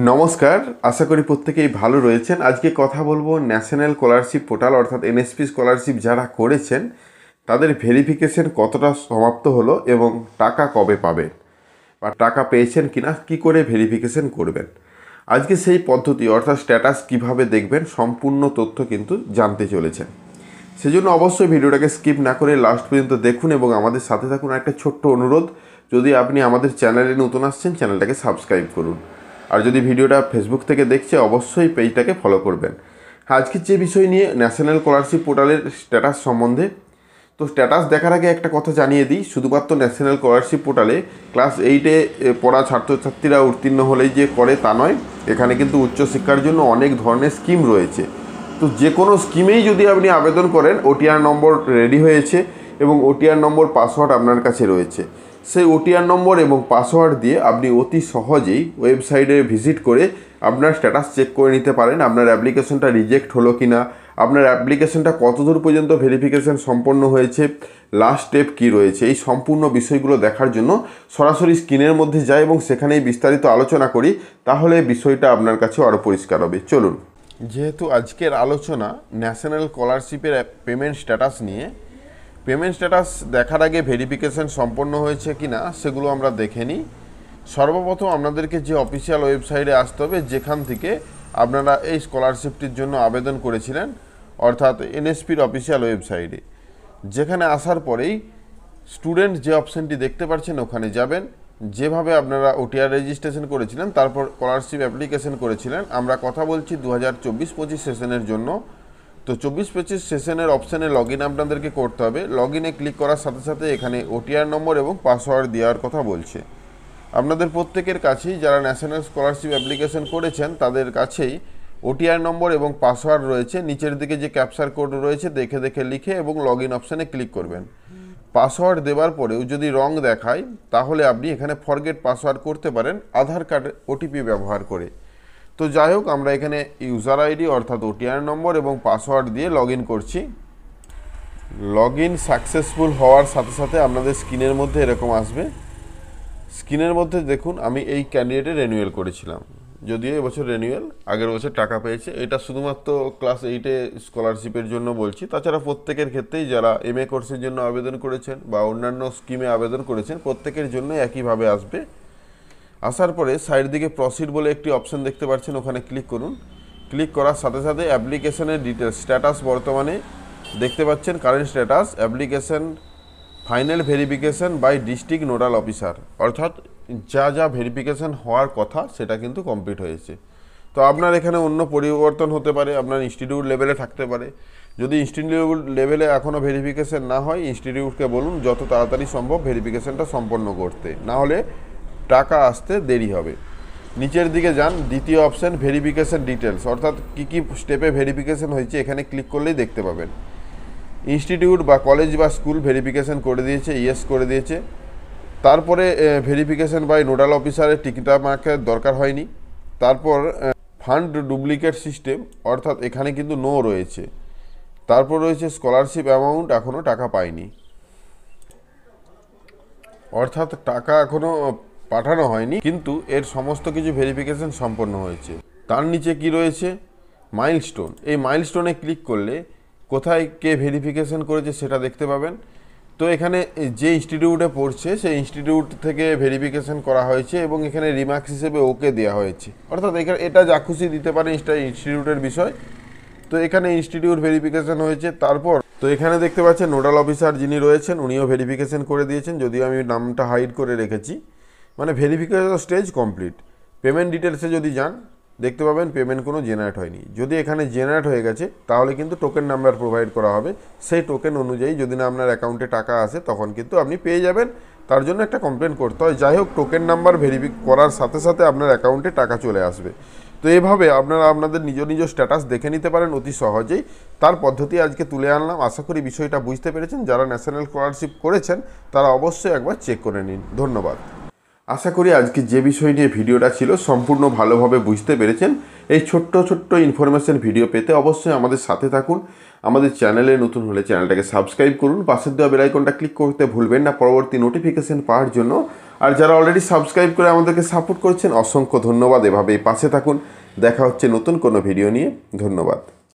নমস্কার, আশা করি প্রত্যেকেই ভালো রয়েছেন। আজকে কথা বলবো ন্যাশনাল স্কলারশিপ পোর্টাল অর্থাৎ এনএসপি স্কলারশিপ যারা করেছেন তাদের ভেরিফিকেশন কতটা সমাপ্ত হলো এবং টাকা কবে পাবেন বা টাকা পেয়েছেন কিনা, কি করে ভেরিফিকেশন করবেন। আজকে সেই পদ্ধতি অর্থাৎ স্ট্যাটাস কিভাবে দেখবেন সম্পূর্ণ তথ্য কিন্তু জানতে চলেছেন। সেজন্য অবশ্যই ভিডিওটাকে স্কিপ না করে লাস্ট পর্যন্ত দেখুন এবং আমাদের সাথে থাকুন। একটা ছোট্ট অনুরোধ, যদি আপনি আমাদের চ্যানেলে নতুন আসছেন চ্যানেলটাকে সাবস্ক্রাইব করুন, আর যদি ভিডিওটা ফেসবুক থেকে দেখছে অবশ্যই পেজটাকে ফলো করবেন। আজকের যে বিষয় নিয়ে ন্যাশনাল স্কলারশিপ পোর্টালের স্ট্যাটাস সম্বন্ধে, তো স্ট্যাটাস দেখার আগে একটা কথা জানিয়ে দিই, শুধুমাত্র ন্যাশনাল স্কলারশিপ পোর্টালে ক্লাস 8-এ পড়া ছাত্রছাত্রীরা উত্তীর্ণ হলেই যে করে তা নয়, এখানে কিন্তু উচ্চশিক্ষার জন্য অনেক ধরনের স্কিম রয়েছে। তো যে কোনো স্কিমেই যদি আপনি আবেদন করেন, ওটিআর নম্বর রেডি হয়েছে এবং ওটিআর নম্বর পাসওয়ার্ড আপনার কাছে রয়েছে। সেই ওটিআর নম্বর এবং পাসওয়ার্ড দিয়ে আপনি অতি সহজেই ওয়েবসাইটে ভিজিট করে আপনার স্ট্যাটাস চেক করে নিতে পারেন। আপনার অ্যাপ্লিকেশনটা রিজেক্ট হলো কি না, আপনার অ্যাপ্লিকেশনটা কতদূর পর্যন্ত ভেরিফিকেশন সম্পন্ন হয়েছে, লাস্ট স্টেপ কী রয়েছে, এই সম্পূর্ণ বিষয়গুলো দেখার জন্য সরাসরি স্ক্রিনের মধ্যে যাই এবং সেখানেই বিস্তারিত আলোচনা করি, তাহলে বিষয়টা আপনার কাছে আরও পরিষ্কার হবে। চলুন। যেহেতু আজকের আলোচনা ন্যাশনাল স্কলারশিপের পেমেন্ট স্ট্যাটাস নিয়ে, পেমেন্ট স্ট্যাটাস দেখার আগে ভেরিফিকেশন সম্পন্ন হয়েছে কি না সেগুলো আমরা দেখে নিই। সর্বপ্রথম আপনাদেরকে যে অফিসিয়াল ওয়েবসাইটে আসতে হবে যেখান থেকে আপনারা এই স্কলারশিপটির জন্য আবেদন করেছিলেন, অর্থাৎ এনএসপির অফিসিয়াল ওয়েবসাইটে। যেখানে আসার পরেই স্টুডেন্ট যে অপশানটি দেখতে পাচ্ছেন ওখানে যাবেন। যেভাবে আপনারা ওটিআর রেজিস্ট্রেশন করেছিলেন তারপর স্কলারশিপ অ্যাপ্লিকেশন করেছিলেন, আমরা কথা বলছি 2024-25 সেশনের জন্য। তো 24-25 সেশনের অপশানে লগ ইন আপনাদেরকে করতে হবে। লগ ইনে ক্লিক করার সাথে সাথে এখানে ওটিআর নম্বর এবং পাসওয়ার্ড দেওয়ার কথা বলছে। আপনাদের প্রত্যেকের কাছেই যারা ন্যাশনাল স্কলারশিপ অ্যাপ্লিকেশন করেছেন তাদের কাছেই ওটিআর নম্বর এবং পাসওয়ার্ড রয়েছে। নিচের দিকে যে ক্যাপচার কোড রয়েছে দেখে দেখে লিখে এবং লগ ইন অপশানে ক্লিক করবেন। পাসওয়ার্ড দেওয়ার পরেও যদি রং দেখায় তাহলে আপনি এখানে ফরগেট পাসওয়ার্ড করতে পারেন আধার কার্ড ওটিপি ব্যবহার করে। তো যাই হোক, আমরা এখানে ইউজার আইডি অর্থাৎ ওটিআর নম্বর এবং পাসওয়ার্ড দিয়ে লগ ইন করছি। লগ ইন সাকসেসফুল হওয়ার সাথে সাথে আপনাদের স্ক্রিনের মধ্যে এরকম আসবে। স্ক্রিনের মধ্যে দেখুন আমি এই ক্যান্ডিডেটে রেনিউয়াল করেছিলাম, যদিও এবছর রেনিউয়াল, আগের বছর টাকা পেয়েছে। এটা শুধুমাত্র ক্লাস 8-এ স্কলারশিপের জন্য বলছি, তাছাড়া প্রত্যেকের ক্ষেত্রেই যারা এমএ কোর্সের জন্য আবেদন করেছেন বা অন্যান্য স্কিমে আবেদন করেছেন প্রত্যেকের জন্য একইভাবে আসবে। আসার পরে সাইড দিকে প্রসিড বলে একটি অপশান দেখতে পাচ্ছেন, ওখানে ক্লিক করুন। ক্লিক করার সাথে সাথে অ্যাপ্লিকেশনের ডিটেলস স্ট্যাটাস বর্তমানে দেখতে পাচ্ছেন, current status application final verification by district nodal officer, অর্থাৎ যা যা ভেরিফিকেশন হওয়ার কথা সেটা কিন্তু কমপ্লিট হয়েছে। তো আপনার এখানে অন্য পরিবর্তন হতে পারে, আপনার ইনস্টিটিউট লেভেলে থাকতে পারে। যদি ইনস্টিটিউট লেভেলে এখনও ভেরিফিকেশন না হয় ইনস্টিটিউটকে বলুন যত তাড়াতাড়ি সম্ভব ভেরিফিকেশনটা সম্পন্ন করতে, না হলে টাকা আসতে দেরি হবে। নিচের দিকে যান, দ্বিতীয় অপশান ভেরিফিকেশন ডিটেলস, অর্থাৎ কী কী স্টেপে ভেরিফিকেশন হয়েছে এখানে ক্লিক করলেই দেখতে পাবেন। ইনস্টিটিউট বা কলেজ বা স্কুল ভেরিফিকেশন করে দিয়েছে, ইয়েস করে দিয়েছে। তারপরে ভেরিফিকেশন বাই নোডাল অফিসারের টিকিটা মার্কের দরকার হয়নি। তারপর ফান্ড ডুপ্লিকেট সিস্টেম, অর্থাৎ এখানে কিন্তু নো রয়েছে। তারপর রয়েছে স্কলারশিপ অ্যামাউন্ট, এখনও টাকা পায়নি, অর্থাৎ টাকা এখনও পাঠানো হয়নি, কিন্তু এর সমস্ত কিছু ভেরিফিকেশন সম্পন্ন হয়েছে। তার নিচে কি রয়েছে, মাইলস্টোন। এই মাইলস্টোনে ক্লিক করলে কোথায় কে ভেরিফিকেশন করেছে সেটা দেখতে পাবেন। তো এখানে যে ইনস্টিটিউটে পড়ছে সেই ইনস্টিটিউট থেকে ভেরিফিকেশন করা হয়েছে এবং এখানে রিমার্কস হিসেবে ওকে দেওয়া হয়েছে, অর্থাৎ এখানে এটা যা খুশি দিতে পারে ইনস্টিটিউটের বিষয়। তো এখানে ইনস্টিটিউট ভেরিফিকেশন হয়েছে। তারপর তো এখানে দেখতে পাচ্ছেন নোডাল অফিসার যিনি রয়েছেন উনিও ভেরিফিকেশন করে দিয়েছেন, যদিও আমি নামটা হাইড করে রেখেছি। মানে ভেরিফিকেশন স্টেজ কমপ্লিট। পেমেন্ট ডিটেলসে যদি যান দেখতে পাবেন পেমেন্ট কোনো জেনারেট হয়নি। যদি এখানে জেনারেট হয়ে গেছে তাহলে কিন্তু টোকেন নাম্বার প্রোভাইড করা হবে, সেই টোকেন অনুযায়ী যদি না আপনার অ্যাকাউন্টে টাকা আসে তখন কিন্তু আপনি পেয়ে যাবেন। তার জন্য একটা কমপ্লেন করতে হয়। যাই হোক, টোকেন নাম্বার ভেরিফাই করার সাথে সাথে আপনার অ্যাকাউন্টে টাকা চলে আসবে। তো এইভাবে আপনারা আপনাদের নিজ নিজ স্ট্যাটাস দেখে নিতে পারেন অতি সহজেই। তার পদ্ধতি আজকে তুলে আনলাম। আশা করি বিষয়টা বুঝতে পেরেছেন। যারা ন্যাশনাল স্কলারশিপ করেছেন তারা অবশ্যই একবার চেক করে নিন। ধন্যবাদ। আশা করি আজকে যে বিষয় নিয়ে ভিডিওটা ছিল সম্পূর্ণ ভালোভাবে বুঝতে পেরেছেন। এই ছোট্ট ছোট্ট ইনফরমেশন ভিডিও পেতে অবশ্যই আমাদের সাথে থাকুন। আমাদের চ্যানেলে নতুন হলে চ্যানেলটাকে সাবস্ক্রাইব করুন, পাশের দেওয়া বেল আইকনটা ক্লিক করতে ভুলবেন না পরবর্তী নোটিফিকেশন পাওয়ার জন্য। আর যারা অলরেডি সাবস্ক্রাইব করে আমাদেরকে সাপোর্ট করছেন অসংখ্য ধন্যবাদ। এভাবেই পাশে থাকুন। দেখা হচ্ছে নতুন কোনো ভিডিও নিয়ে। ধন্যবাদ।